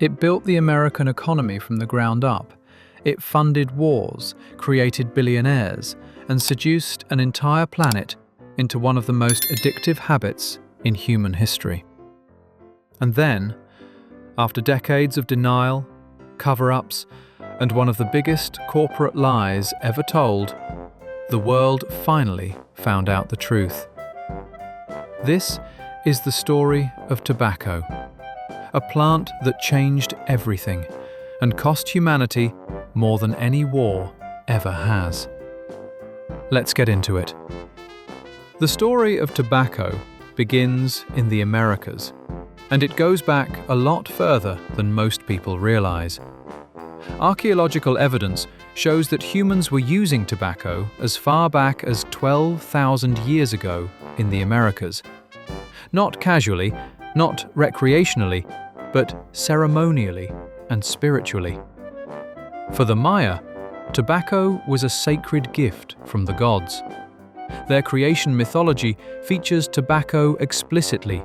It built the American economy from the ground up. It funded wars, created billionaires, and seduced an entire planet into one of the most addictive habits in human history. And then, after decades of denial, cover-ups, and one of the biggest corporate lies ever told, the world finally found out the truth. This is the story of tobacco, a plant that changed everything and cost humanity more than any war ever has. Let's get into it. The story of tobacco begins in the Americas, and it goes back a lot further than most people realize. Archaeological evidence shows that humans were using tobacco as far back as 12,000 years ago in the Americas. Not casually, not recreationally, but ceremonially and spiritually. For the Maya, tobacco was a sacred gift from the gods. Their creation mythology features tobacco explicitly.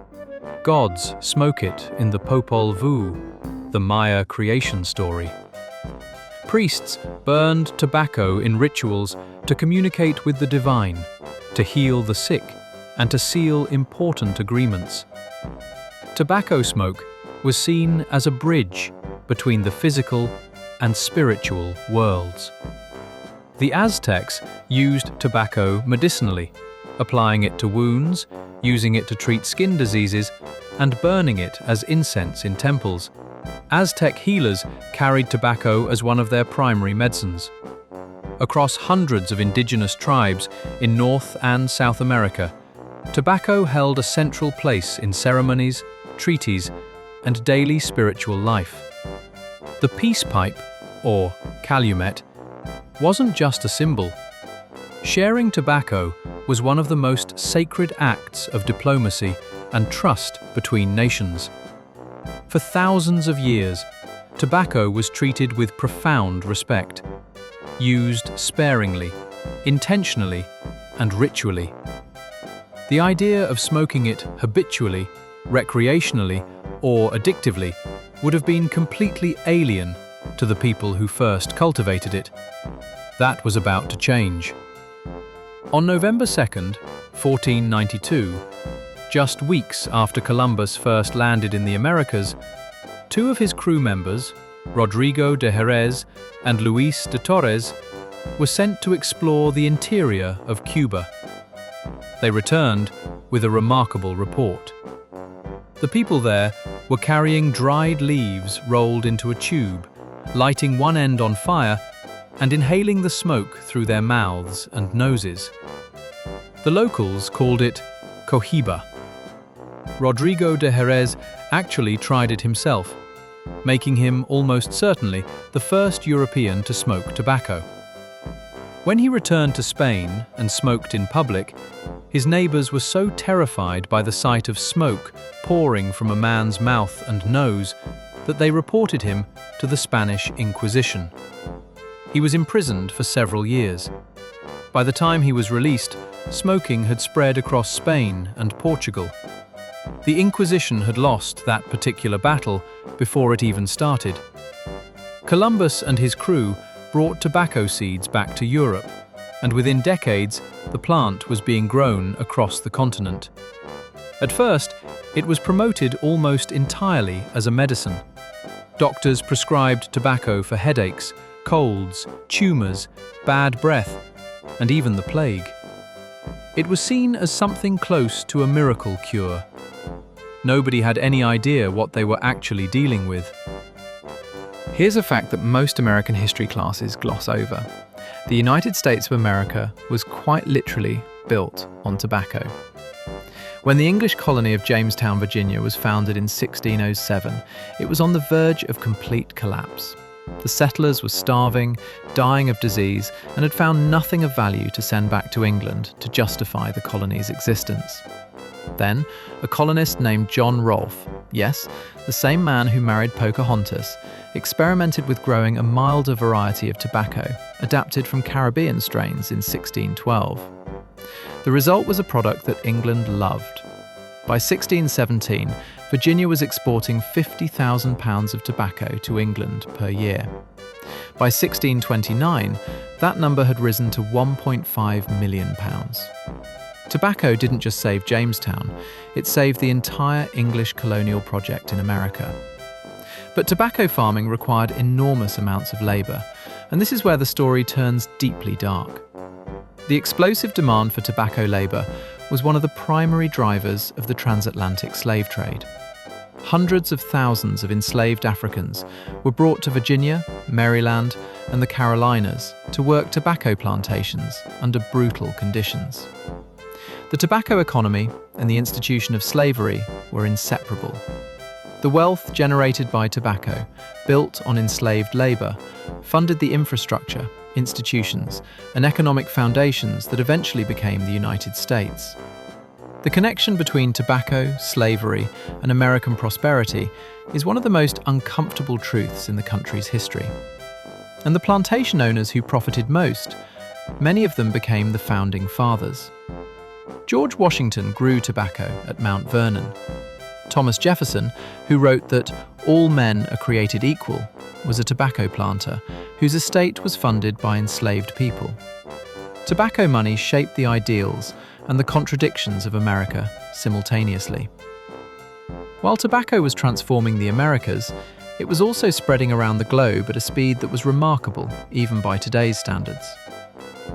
Gods smoke it in the Popol Vuh, the Maya creation story. Priests burned tobacco in rituals to communicate with the divine, to heal the sick, and to seal important agreements. Tobacco smoke was seen as a bridge between the physical and spiritual worlds. The Aztecs used tobacco medicinally, applying it to wounds, using it to treat skin diseases, and burning it as incense in temples. Aztec healers carried tobacco as one of their primary medicines. Across hundreds of indigenous tribes in North and South America, tobacco held a central place in ceremonies, treaties, and daily spiritual life. The peace pipe, or calumet, wasn't just a symbol. Sharing tobacco was one of the most sacred acts of diplomacy and trust between nations. For thousands of years, tobacco was treated with profound respect, used sparingly, intentionally, and ritually. The idea of smoking it habitually, recreationally, or addictively would have been completely alien to the people who first cultivated it. That was about to change. On November 2nd, 1492, just weeks after Columbus first landed in the Americas, two of his crew members, Rodrigo de Jerez and Luis de Torres, were sent to explore the interior of Cuba. They returned with a remarkable report. The people there were carrying dried leaves rolled into a tube, lighting one end on fire and inhaling the smoke through their mouths and noses. The locals called it cohiba. Rodrigo de Jerez actually tried it himself, making him almost certainly the first European to smoke tobacco. When he returned to Spain and smoked in public, his neighbors were so terrified by the sight of smoke pouring from a man's mouth and nose that they reported him to the Spanish Inquisition. He was imprisoned for several years. By the time he was released, smoking had spread across Spain and Portugal. The Inquisition had lost that particular battle before it even started. Columbus and his crew brought tobacco seeds back to Europe, and within decades, the plant was being grown across the continent. At first, it was promoted almost entirely as a medicine. Doctors prescribed tobacco for headaches, colds, tumors, bad breath, and even the plague. It was seen as something close to a miracle cure. Nobody had any idea what they were actually dealing with. Here's a fact that most American history classes gloss over. The United States of America was quite literally built on tobacco. When the English colony of Jamestown, Virginia was founded in 1607, it was on the verge of complete collapse. The settlers were starving, dying of disease, and had found nothing of value to send back to England to justify the colony's existence. Then, a colonist named John Rolfe, yes, the same man who married Pocahontas, experimented with growing a milder variety of tobacco, adapted from Caribbean strains in 1612. The result was a product that England loved. By 1617, Virginia was exporting 50,000 pounds of tobacco to England per year. By 1629, that number had risen to 1.5 million pounds. Tobacco didn't just save Jamestown, it saved the entire English colonial project in America. But tobacco farming required enormous amounts of labour, and this is where the story turns deeply dark. The explosive demand for tobacco labour was one of the primary drivers of the transatlantic slave trade. Hundreds of thousands of enslaved Africans were brought to Virginia, Maryland, and the Carolinas to work tobacco plantations under brutal conditions. The tobacco economy and the institution of slavery were inseparable. The wealth generated by tobacco, built on enslaved labour, funded the infrastructure, institutions, and economic foundations that eventually became the United States. The connection between tobacco, slavery, and American prosperity is one of the most uncomfortable truths in the country's history. And the plantation owners who profited most, many of them became the founding fathers. George Washington grew tobacco at Mount Vernon. Thomas Jefferson, who wrote that all men are created equal, was a tobacco planter whose estate was funded by enslaved people. Tobacco money shaped the ideals and the contradictions of America simultaneously. While tobacco was transforming the Americas, it was also spreading around the globe at a speed that was remarkable even by today's standards.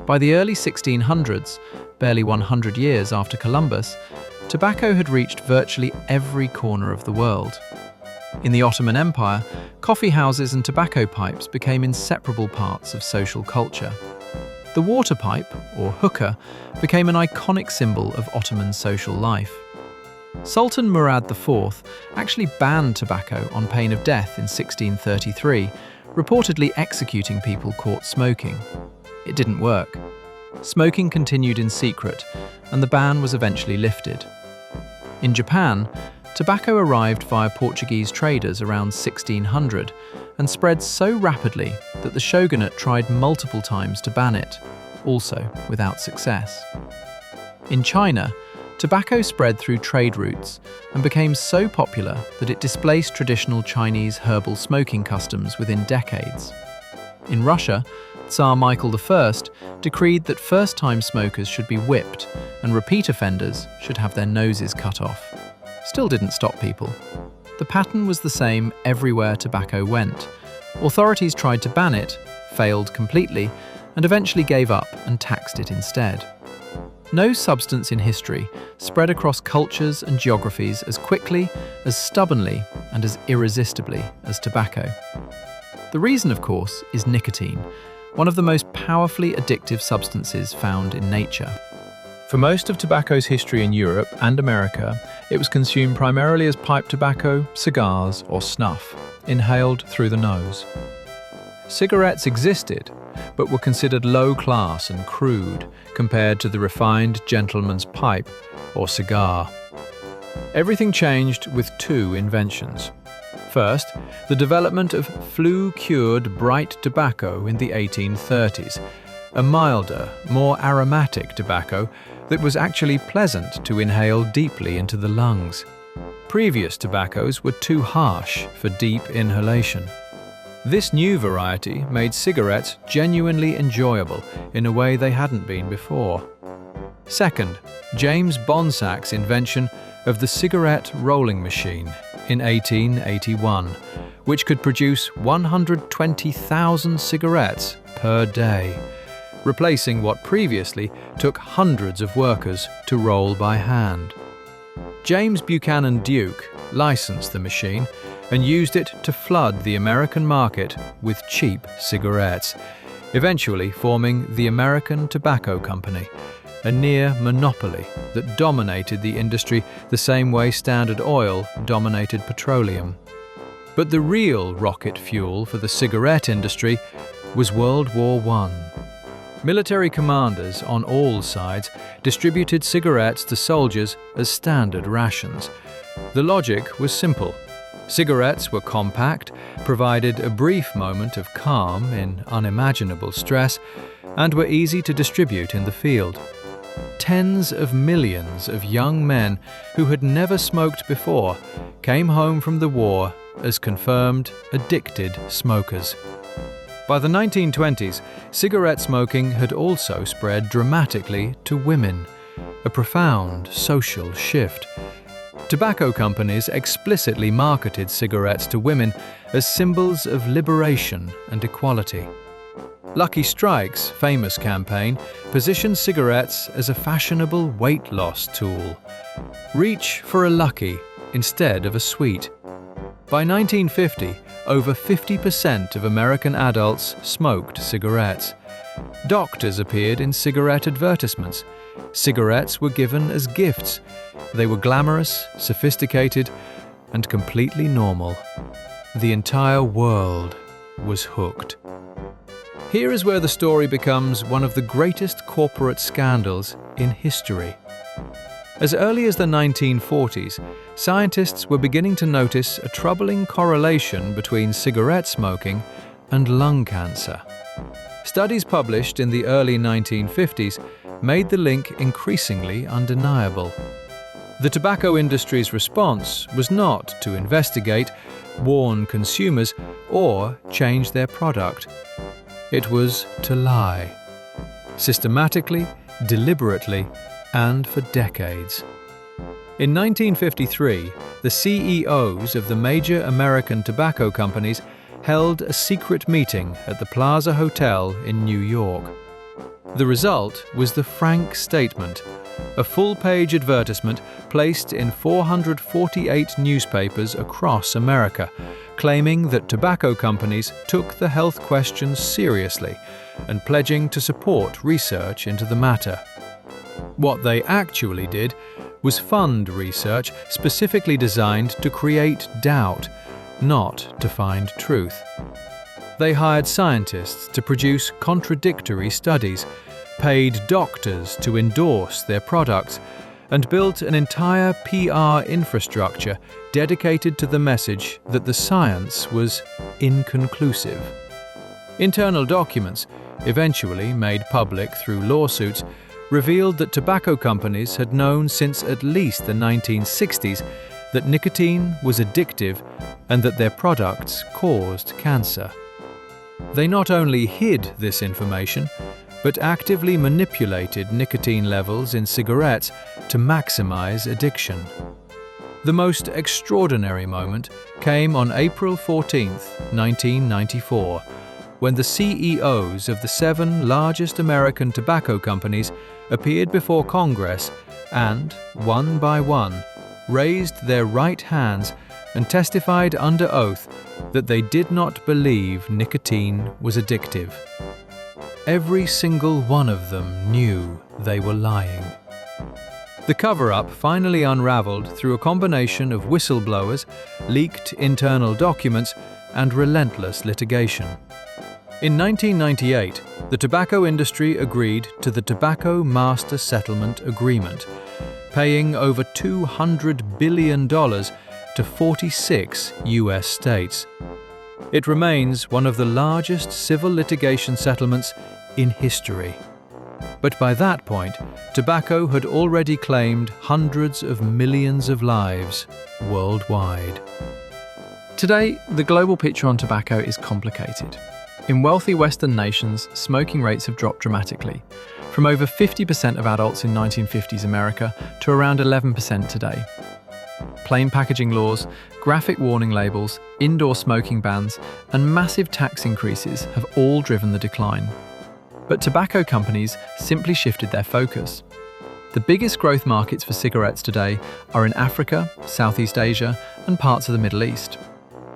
By the early 1600s, barely 100 years after Columbus, tobacco had reached virtually every corner of the world. In the Ottoman Empire, coffee houses and tobacco pipes became inseparable parts of social culture. The water pipe, or hookah, became an iconic symbol of Ottoman social life. Sultan Murad IV actually banned tobacco on pain of death in 1633, reportedly executing people caught smoking. It didn't work. Smoking continued in secret, and the ban was eventually lifted. In Japan, tobacco arrived via Portuguese traders around 1600 and spread so rapidly that the shogunate tried multiple times to ban it, also without success. In China, tobacco spread through trade routes and became so popular that it displaced traditional Chinese herbal smoking customs within decades. In Russia, Tsar Michael I decreed that first-time smokers should be whipped and repeat offenders should have their noses cut off. Still didn't stop people. The pattern was the same everywhere tobacco went. Authorities tried to ban it, failed completely, and eventually gave up and taxed it instead. No substance in history spread across cultures and geographies as quickly, as stubbornly, and as irresistibly as tobacco. The reason, of course, is nicotine, one of the most powerfully addictive substances found in nature. For most of tobacco's history in Europe and America, it was consumed primarily as pipe tobacco, cigars, or snuff, inhaled through the nose. Cigarettes existed, but were considered low class and crude compared to the refined gentleman's pipe or cigar. Everything changed with two inventions. First, the development of flue-cured bright tobacco in the 1830s, a milder, more aromatic tobacco that was actually pleasant to inhale deeply into the lungs. Previous tobaccos were too harsh for deep inhalation. This new variety made cigarettes genuinely enjoyable in a way they hadn't been before. Second, James Bonsack's invention of the cigarette rolling machine in 1881, which could produce 120,000 cigarettes per day, replacing what previously took hundreds of workers to roll by hand. James Buchanan Duke licensed the machine and used it to flood the American market with cheap cigarettes, eventually forming the American Tobacco Company, a near monopoly that dominated the industry the same way Standard Oil dominated petroleum. But the real rocket fuel for the cigarette industry was World War I. Military commanders on all sides distributed cigarettes to soldiers as standard rations. The logic was simple. Cigarettes were compact, provided a brief moment of calm in unimaginable stress, and were easy to distribute in the field. tens of millions of young men who had never smoked before came home from the war as confirmed addicted smokers. By the 1920s, cigarette smoking had also spread dramatically to women, a profound social shift. Tobacco companies explicitly marketed cigarettes to women as symbols of liberation and equality. Lucky Strike's famous campaign positioned cigarettes as a fashionable weight loss tool. Reach for a Lucky instead of a sweet. By 1950, over 50% of American adults smoked cigarettes. Doctors appeared in cigarette advertisements. Cigarettes were given as gifts. They were glamorous, sophisticated, and completely normal. The entire world was hooked. Here is where the story becomes one of the greatest corporate scandals in history. As early as the 1940s, scientists were beginning to notice a troubling correlation between cigarette smoking and lung cancer. Studies published in the early 1950s made the link increasingly undeniable. The tobacco industry's response was not to investigate, warn consumers, or change their product. It was to lie. Systematically, deliberately, and for decades. In 1953, the CEOs of the major American tobacco companies held a secret meeting at the Plaza Hotel in New York. The result was the Frank Statement, a full-page advertisement placed in 448 newspapers across America, claiming that tobacco companies took the health questions seriously and pledging to support research into the matter. What they actually did was fund research specifically designed to create doubt, not to find truth. They hired scientists to produce contradictory studies, paid doctors to endorse their products, and built an entire PR infrastructure dedicated to the message that the science was inconclusive. Internal documents, eventually made public through lawsuits, revealed that tobacco companies had known since at least the 1960s that nicotine was addictive and that their products caused cancer. They not only hid this information, but actively manipulated nicotine levels in cigarettes to maximize addiction. The most extraordinary moment came on April 14, 1994, when the CEOs of the 7 largest American tobacco companies appeared before Congress and, one by one, raised their right hands and testified under oath that they did not believe nicotine was addictive. Every single one of them knew they were lying. The cover-up finally unraveled through a combination of whistleblowers, leaked internal documents, and relentless litigation. In 1998, the tobacco industry agreed to the Tobacco Master Settlement Agreement, paying over $200 billion to 46 US states. It remains one of the largest civil litigation settlements in history. But by that point, tobacco had already claimed hundreds of millions of lives worldwide. Today, the global picture on tobacco is complicated. In wealthy Western nations, smoking rates have dropped dramatically, from over 50% of adults in 1950s America to around 11% today. Plain packaging laws, graphic warning labels, indoor smoking bans, and massive tax increases have all driven the decline. But tobacco companies simply shifted their focus. The biggest growth markets for cigarettes today are in Africa, Southeast Asia, and parts of the Middle East.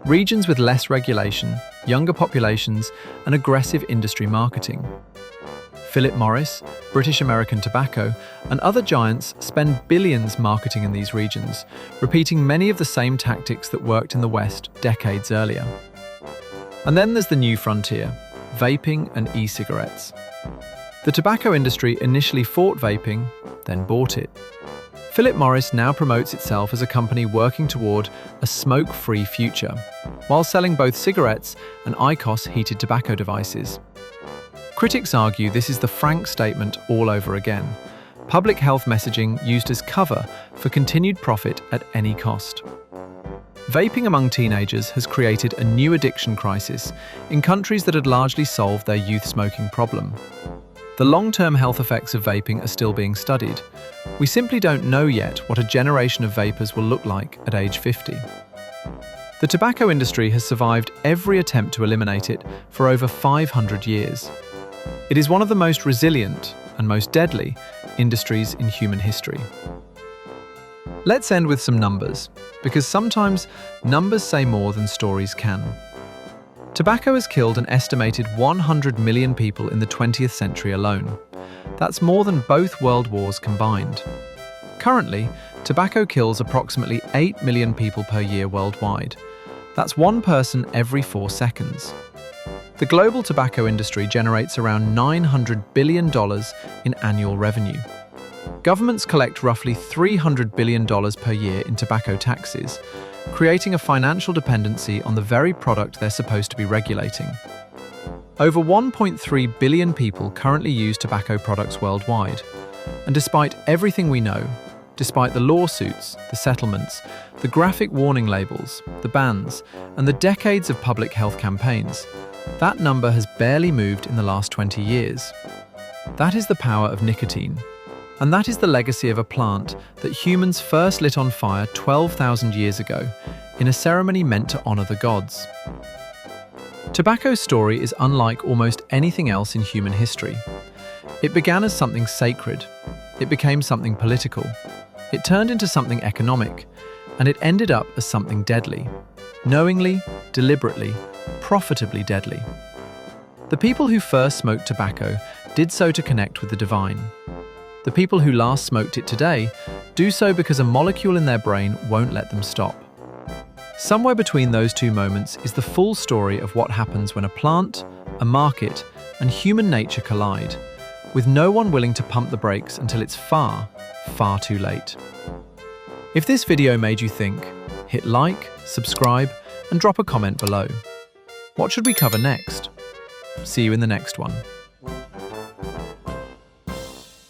Regions with less regulation, younger populations, and aggressive industry marketing. Philip Morris, British American Tobacco, and other giants spend billions marketing in these regions, repeating many of the same tactics that worked in the West decades earlier. And then there's the new frontier, vaping and e-cigarettes. The tobacco industry initially fought vaping, then bought it. Philip Morris now promotes itself as a company working toward a smoke-free future, while selling both cigarettes and IQOS heated tobacco devices. Critics argue this is the Frank Statement all over again, public health messaging used as cover for continued profit at any cost. Vaping among teenagers has created a new addiction crisis in countries that had largely solved their youth smoking problem. The long-term health effects of vaping are still being studied. We simply don't know yet what a generation of vapers will look like at age 50. The tobacco industry has survived every attempt to eliminate it for over 500 years. It is one of the most resilient and most deadly industries in human history. Let's end with some numbers, because sometimes numbers say more than stories can. Tobacco has killed an estimated 100 million people in the 20th century alone. That's more than both world wars combined. Currently, tobacco kills approximately 8 million people per year worldwide. That's one person every 4 seconds. The global tobacco industry generates around $900 billion in annual revenue. Governments collect roughly $300 billion per year in tobacco taxes, creating a financial dependency on the very product they're supposed to be regulating. Over 1.3 billion people currently use tobacco products worldwide, and despite everything we know, despite the lawsuits, the settlements, the graphic warning labels, the bans, and the decades of public health campaigns, that number has barely moved in the last 20 years. That is the power of nicotine. And that is the legacy of a plant that humans first lit on fire 12,000 years ago in a ceremony meant to honor the gods. Tobacco's story is unlike almost anything else in human history. It began as something sacred. It became something political. It turned into something economic. And it ended up as something deadly. Knowingly, deliberately, profitably deadly. The people who first smoked tobacco did so to connect with the divine. The people who last smoked it today do so because a molecule in their brain won't let them stop. Somewhere between those two moments is the full story of what happens when a plant, a market, and human nature collide, with no one willing to pump the brakes until it's far, far too late. If this video made you think, hit like, subscribe, and drop a comment below. What should we cover next? See you in the next one.